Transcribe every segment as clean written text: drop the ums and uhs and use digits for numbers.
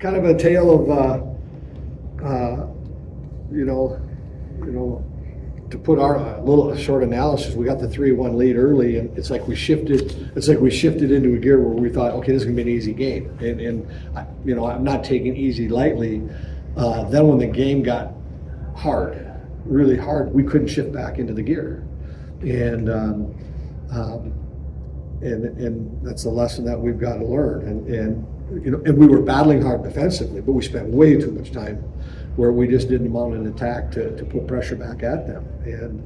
kind of a tale of, to put our little short analysis, we got the 3-1 lead early, and it's like we shifted into a gear where we thought, okay, this is gonna be an easy game, and I'm not taking easy lightly. Then when the game got hard, really hard, we couldn't shift back into the gear, and that's a lesson that we've got to learn. And we were battling hard defensively, but we spent way too much time where we just didn't mount an attack to put pressure back at them. And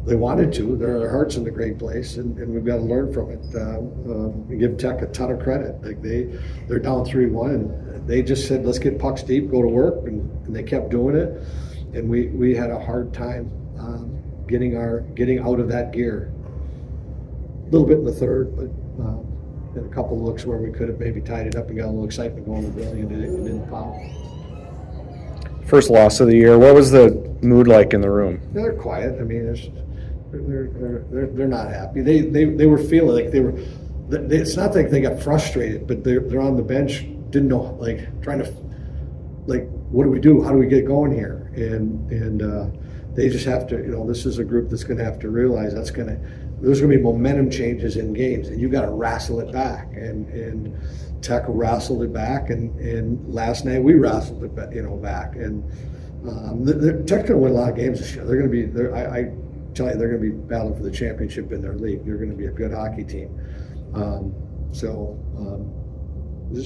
they wanted to. Their heart's in a great place, and we've got to learn from it. We give Tech a ton of credit. Like they're down 3-1, and they just said, let's get pucks deep, go to work, and they kept doing it. And we had a hard time getting out of that gear. A little bit in the third, but had a couple of looks where we could have maybe tied it up and got a little excitement going in the building, and it didn't foul. First loss of the year. What was the mood like in the room? They're quiet. I mean, they're not happy. They were feeling like they were. It's not like they got frustrated, but they're on the bench, didn't know, like trying to, like, what do we do? How do we get going here? And they just have to. This is a group that's going to have to realize there's going to be momentum changes in games, and you got to wrestle it back. And Tech wrestled it back, and last night we wrestled it back. And Tech's going to win a lot of games this year. They're going to be. I tell you, they're going to be battling for the championship in their league. They're going to be a good hockey team. Just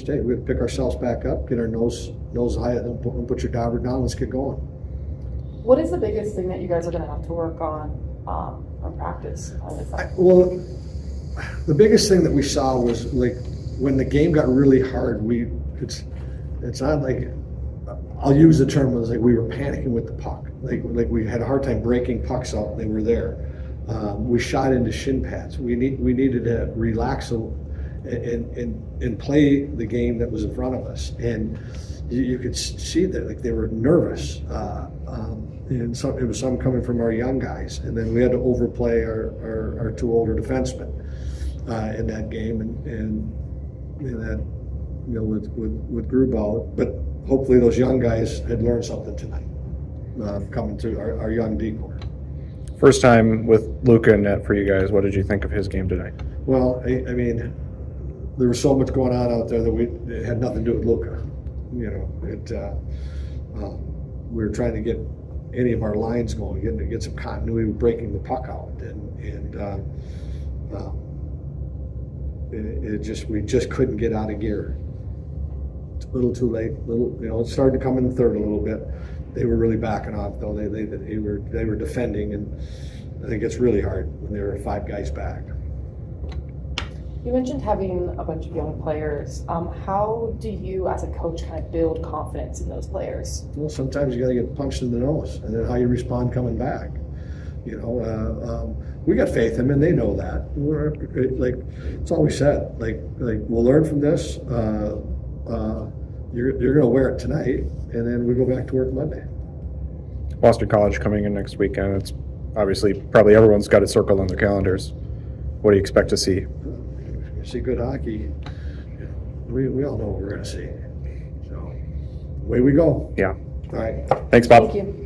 we have to pick ourselves back up, get our nose high. Don't put your dauber down. Let's get going. What is the biggest thing that you guys are going to have to work on practice? Well, the biggest thing that we saw was like when the game got really hard. It's not like, I'll use the term, was like we were panicking with the puck. Like we had a hard time breaking pucks out, and they were there. We shot into shin pads. We needed to relax and play the game that was in front of us. And you could see that like they were nervous. And it was some coming from our young guys, and then we had to overplay our two older defensemen in that game, and that with Grubauer. But hopefully those young guys had learned something tonight, coming through our young decor. First time with Luca in net for you guys. What did you think of his game tonight? Well, I mean, there was so much going on out there that it had nothing to do with Luca. We were trying to get any of our lines going, get some continuity with breaking the puck out, and we just couldn't get out of gear. It's a little too late. It started to come in the third a little bit. They were really backing off though. They were defending, and I think it's really hard when there are 5 guys back. You mentioned having a bunch of young players. How do you, as a coach, kind of build confidence in those players? Well, sometimes you got to get punched in the nose, and then how you respond coming back. We got faith in them, and they know that. It's all we said. Like we'll learn from this. You're going to wear it tonight, and then we go back to work Monday. Boston College coming in next weekend. It's obviously probably everyone's got it circled on their calendars. What do you expect to see? See good hockey. We all know what we're going to see. So, away we go. Yeah. All right. Thanks, Bob. Thank you.